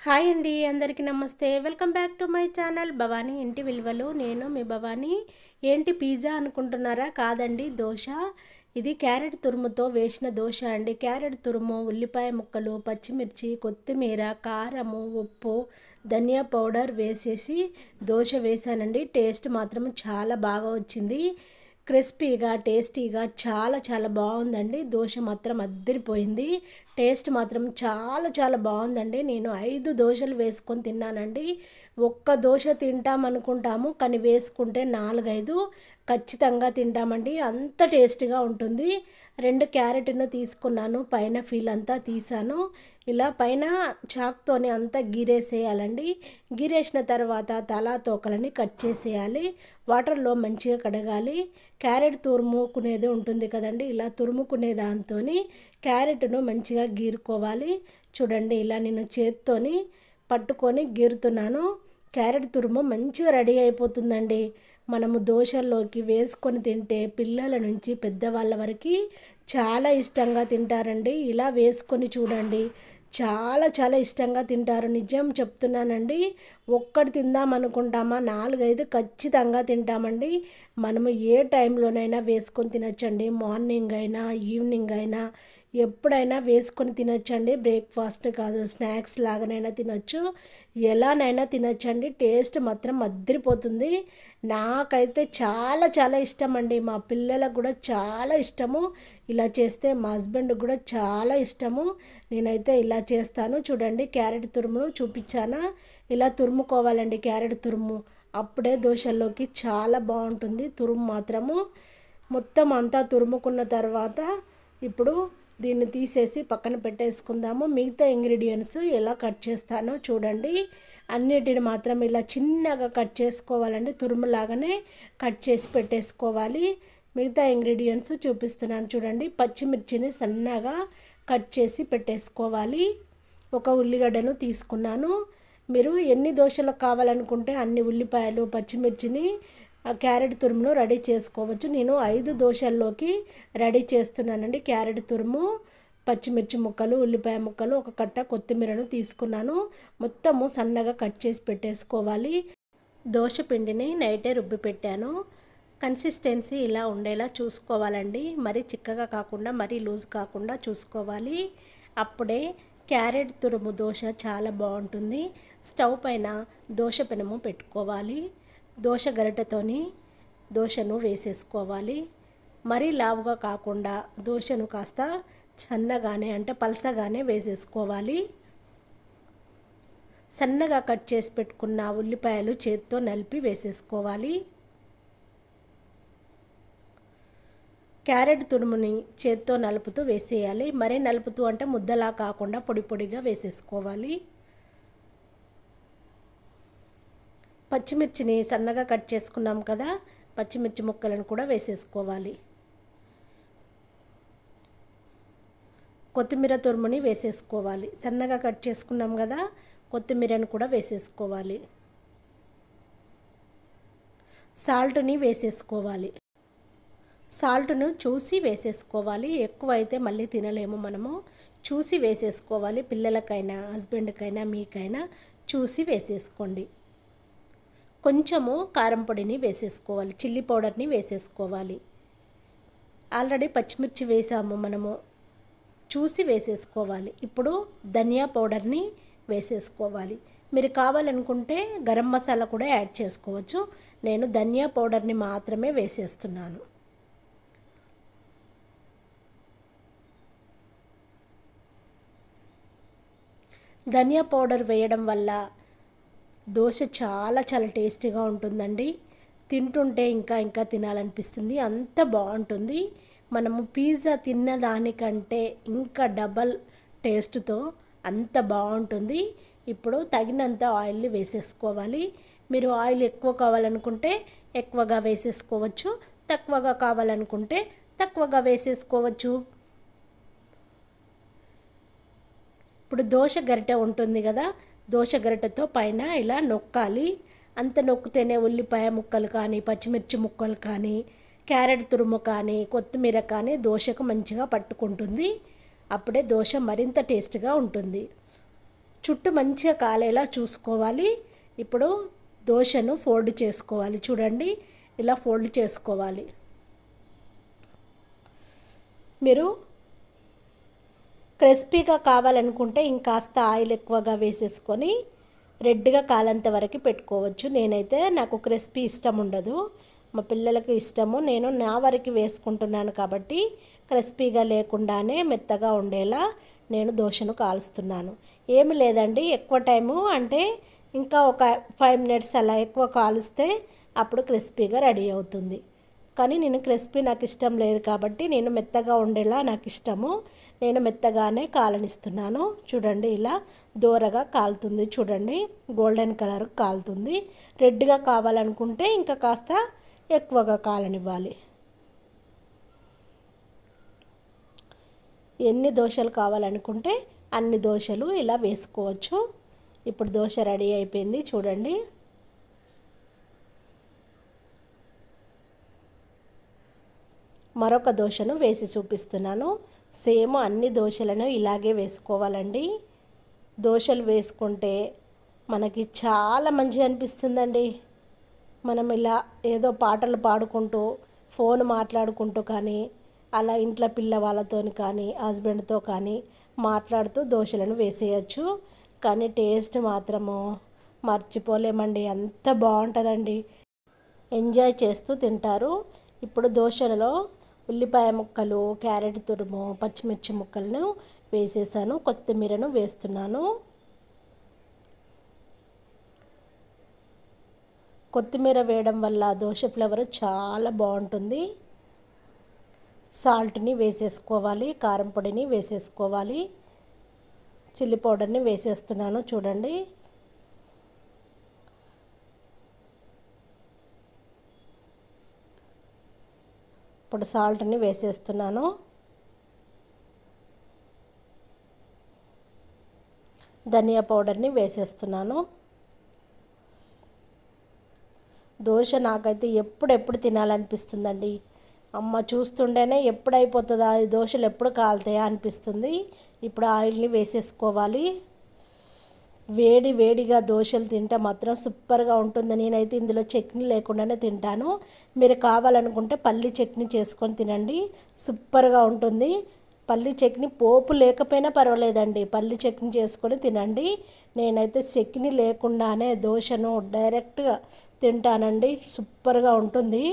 Hi అండి, అందరికీ నమస్తే. Welcome back to my channel Bhavani ఇంటి విలువలు. నేను మీ భవానీ. ఏంటి పిజ్జా అనుకుంటున్నారా? కాదండి, దోశ. ఇది క్యారెట్ తురుముతో వేసిన దోశ అండి. క్యారెట్ తురుము, ఉల్లిపాయ ముక్కలు, పచ్చిమిర్చి, కొత్తిమీర, కారము, ఉప్పు, ధనియా పౌడర్ వేసేసి దోశ వేసానండి. టేస్ట్ మాత్రం చాలా బాగా వచ్చింది. క్రిస్పీగా, టేస్టీగా చాలా చాలా బాగుందండి. దోశ మాత్రం అద్దరిపోయింది. టేస్ట్ మాత్రం చాలా చాలా బాగుందండి. నేను 5 దోశలు వేసుకొని తిన్నానండి. ఒక్క దోశ తింటామనుకుంటాము, కానీ వేసుకుంటే 4, 5 ఖచ్చితంగా తింటామండి. అంత టేస్ట్గా ఉంటుంది. 2 క్యారెట్ను తీసుకున్నాను, పైన ఫీల్ అంతా తీసాను. ఇలా పైన చాక్తోని అంతా గీరేసేయాలండి. గీరేసిన తర్వాత తలా తోకలని కట్ చేసేయాలి. వాటర్లో మంచిగా కడగాలి. క్యారెట్ తురుముకునేది ఉంటుంది కదండి, ఇలా తురుముకునే దాంతో క్యారెట్ను మంచిగా గీరుకోవాలి. చూడండి, ఇలా నేను చేత్తోని పట్టుకొని గీరుతున్నాను. క్యారెట్ తురుము మంచిగా రెడీ అయిపోతుందండి. మనము దోశల్లోకి వేసుకొని తింటే పిల్లల నుంచి పెద్దవాళ్ళ వరకు చాలా ఇష్టంగా తింటారండి. ఇలా వేసుకొని చూడండి, చాలా చాలా ఇష్టంగా తింటారు. నిజం చెప్తున్నానండి. ఒక్కటి తిందామనుకుంటామా, 4, 5 ఖచ్చితంగా తింటామండి. మనము ఏ టైంలోనైనా వేసుకొని తినచ్చండి. మార్నింగ్ అయినా, ఈవినింగ్ అయినా, ఎప్పుడైనా వేసుకొని తినచ్చండి. బ్రేక్ఫాస్ట్ కాదు, స్నాక్స్ లాగానైనా తినచ్చు, ఎలానైనా తినచ్చండి. టేస్ట్ మాత్రం అద్దరిపోతుంది. నాకైతే చాలా చాలా ఇష్టం అండి. మా పిల్లలకు కూడా చాలా ఇష్టము. ఇలా చేస్తే మా హస్బెండ్కి కూడా చాలా ఇష్టము. నేనైతే ఇలా చేస్తాను. చూడండి, క్యారెట్ తురుమును చూపించానా? ఇలా తురుముకోవాలండి క్యారెట్ తురుము. అప్పుడే దోశల్లోకి చాలా బాగుంటుంది. తురుము మాత్రము మొత్తం అంతా తురుముకున్న తర్వాత ఇప్పుడు దీన్ని తీసేసి పక్కన పెట్టేసుకుందాము. మిగతా ఇంగ్రీడియంట్స్ ఎలా కట్ చేస్తానో చూడండి. అన్నిటిని మాత్రం ఇలా చిన్నగా కట్ చేసుకోవాలండి. తురుములాగానే కట్ చేసి పెట్టేసుకోవాలి. మిగతా ఇంగ్రీడియంట్స్ చూపిస్తున్నాను చూడండి. పచ్చిమిర్చిని సన్నగా కట్ చేసి పెట్టేసుకోవాలి. ఒక ఉల్లిగడ్డను తీసుకున్నాను. మీరు ఎన్ని దోశలకు కావాలనుకుంటే అన్ని ఉల్లిపాయలు, పచ్చిమిర్చిని, క్యారెట్ తురుమును రెడీ చేసుకోవచ్చు. నేను 5 దోశల్లోకి రెడీ చేస్తున్నానండి. క్యారెట్ తురుము, పచ్చిమిర్చి ముక్కలు, ఉల్లిపాయ ముక్కలు, ఒక కట్ట కొత్తిమీరను తీసుకున్నాను. మొత్తము సన్నగా కట్ చేసి పెట్టేసుకోవాలి. దోశ పిండిని నైటే రుబ్బి పెట్టాను. కన్సిస్టెన్సీ ఇలా ఉండేలా చూసుకోవాలండి. మరీ చిక్కగా కాకుండా, మరీ లూజ్ కాకుండా చూసుకోవాలి. అప్పుడే క్యారెట్ తురుము దోశ చాలా బాగుంటుంది. స్టవ్ పైన దోశ పెనము పెట్టుకోవాలి. దోశ గరిటెతోని దోశను వేసేసుకోవాలి. మరీ లావుగా కాకుండా దోశను కాస్త సన్నగానే, అంటే పలసగానే వేసేసుకోవాలి. సన్నగా కట్ చేసి పెట్టుకున్న ఉల్లిపాయలు చేత్తో నలిపి వేసేసుకోవాలి. క్యారెట్ తురుముని చేత్తో నలుపుతూ వేసేయాలి. మరీ నలుపుతూ అంటే ముద్దలా కాకుండా పొడి పొడిగా వేసేసుకోవాలి. పచ్చిమిర్చిని సన్నగా కట్ చేసుకున్నాం కదా, పచ్చిమిర్చి ముక్కలను కూడా వేసేసుకోవాలి. కొత్తిమీర తురుముని వేసేసుకోవాలి. సన్నగా కట్ చేసుకున్నాం కదా, కొత్తిమీరను కూడా వేసేసుకోవాలి. సాల్ట్ని వేసేసుకోవాలి. సాల్ట్ను చూసి వేసేసుకోవాలి. ఎక్కువ అయితే మళ్ళీ తినలేము మనము. చూసి వేసేసుకోవాలి. పిల్లలకైనా, హస్బెండ్కైనా, మీకైనా చూసి వేసేసుకోండి. కొంచెము కారం పొడిని వేసేసుకోవాలి. చిల్లీ పౌడర్ని వేసేసుకోవాలి. ఆల్రెడీ పచ్చిమిర్చి వేసాము మనము, చూసి వేసేసుకోవాలి. ఇప్పుడు ధనియా పౌడర్ని వేసేసుకోవాలి. మీరు కావాలనుకుంటే గరం మసాలా కూడా యాడ్ చేసుకోవచ్చు. నేను ధనియా పౌడర్ని మాత్రమే వేసేస్తున్నాను. ధనియా పౌడర్ వేయడం వల్ల దోశ చాలా చాలా టేస్టీగా ఉంటుందండి. తింటుంటే ఇంకా ఇంకా తినాలనిపిస్తుంది, అంత బాగుంటుంది. మనము పిజ్జా తిన్న దానికంటే ఇంకా డబల్ టేస్ట్తో అంత బాగుంటుంది. ఇప్పుడు తగినంత ఆయిల్ని వేసేసుకోవాలి. మీరు ఆయిల్ ఎక్కువ కావాలనుకుంటే ఎక్కువగా వేసేసుకోవచ్చు, తక్కువగా కావాలనుకుంటే తక్కువగా వేసేసుకోవచ్చు. ఇప్పుడు దోశ గరిటె ఉంటుంది కదా, దోశ గరిటెతో పైన ఇలా నొక్కాలి. అంత నొక్కితేనే ఉల్లిపాయ ముక్కలు కానీ, పచ్చిమిర్చి ముక్కలు కానీ, క్యారెట్ తురుము కానీ, కొత్తిమీర కానీ దోశకు మంచిగా పట్టుకుంటుంది. అప్పుడే దోశ మరింత టేస్ట్గా ఉంటుంది. చుట్టూ మంచిగా కాలేలా చూసుకోవాలి. ఇప్పుడు దోశను ఫోల్డ్ చేసుకోవాలి. చూడండి, ఇలా ఫోల్డ్ చేసుకోవాలి. మీరు క్రిస్పీగా కావాలనుకుంటే ఇంకాస్త ఆయిల్ ఎక్కువగా వేసేసుకొని రెడ్గా కాలంత వరకు పెట్టుకోవచ్చు. నేనైతే నాకు క్రిస్పీ ఇష్టం ఉండదు, మా పిల్లలకి ఇష్టము. నేను నా వరకు వేసుకుంటున్నాను కాబట్టి క్రిస్పీగా లేకుండానే మెత్తగా ఉండేలా నేను దోశను కాలుస్తున్నాను. ఏమి లేదండి, ఎక్కువ టైము అంటే ఇంకా ఒక 5 మినిట్స్ అలా ఎక్కువ కాలుస్తే అప్పుడు క్రిస్పీగా రెడీ అవుతుంది. కానీ నేను క్రిస్పీ నాకు ఇష్టం లేదు కాబట్టి నేను మెత్తగా ఉండేలా నాకు ఇష్టము. నేను మెత్తగానే కాలనిస్తున్నాను. చూడండి, ఇలా దూరగా కాలుతుంది. చూడండి, గోల్డెన్ కలర్ కాలుతుంది. రెడ్గా కావాలనుకుంటే ఇంకా కాస్త ఎక్కువగా కాలనివ్వాలి. ఎన్ని దోశలు కావాలనుకుంటే అన్ని దోశలు ఇలా వేసుకోవచ్చు. ఇప్పుడు దోశ రెడీ అయిపోయింది. చూడండి, మరొక దోశను వేసి చూపిస్తున్నాను. సేమ్ అన్ని దోశలను ఇలాగే వేసుకోవాలండి. దోశలు వేసుకుంటే మనకి చాలా మంచిగా అనిపిస్తుందండి. మనం ఇలా ఏదో పాటలు పాడుకుంటూ ఫోన్ మాట్లాడుకుంటూ కానీ అలా ఇంట్లో పిల్లవాళ్ళతో కానీ హస్బెండ్తో కానీ మాట్లాడుతూ దోశలను వేసేయచ్చు. కానీ టేస్ట్ మాత్రము మర్చిపోలేమండి, అంత బాగుంటుందండి. ఎంజాయ్ చేస్తూ తింటారు. ఇప్పుడు దోశలలో ఉల్లిపాయ ముక్కలు, క్యారెట్ తురుము, పచ్చిమిర్చి ముక్కలను వేసేసాను. కొత్తిమీరను వేస్తున్నాను. కొత్తిమీర వేయడం వల్ల దోశ ఫ్లేవర్ చాలా బాగుంటుంది. సాల్ట్ని వేసేసుకోవాలి, కారం పొడిని వేసేసుకోవాలి, చిల్లీ పౌడర్ని వేసేస్తున్నాను. చూడండి, ఇప్పుడు సాల్ట్ని వేసేస్తున్నాను. ధనియా పౌడర్ని వేసేస్తున్నాను. దోశ నాకైతే ఎప్పుడెప్పుడు తినాలనిపిస్తుందండి. అమ్మ చూస్తుంటేనే ఎప్పుడు అయిపోతుందా, ఈ దోశలు ఎప్పుడు కాలుతాయా అనిపిస్తుంది. ఇప్పుడు ఆయిల్ని వేసేసుకోవాలి. వేడి వేడిగా దోశలు తింటే మాత్రం సూపర్గా ఉంటుంది. నేనైతే ఇందులో చట్నీ లేకుండానే తింటాను. మీరు కావాలనుకుంటే పల్లి చట్నీ చేసుకొని తినండి, సూపర్గా ఉంటుంది. పల్లి చట్నీ పోపు లేకపోయినా పర్వాలేదండి, పల్లి చట్నీ చేసుకొని తినండి. నేనైతే చట్నీ లేకుండానే దోశను డైరెక్ట్గా తింటానండి, సూపర్గా ఉంటుంది.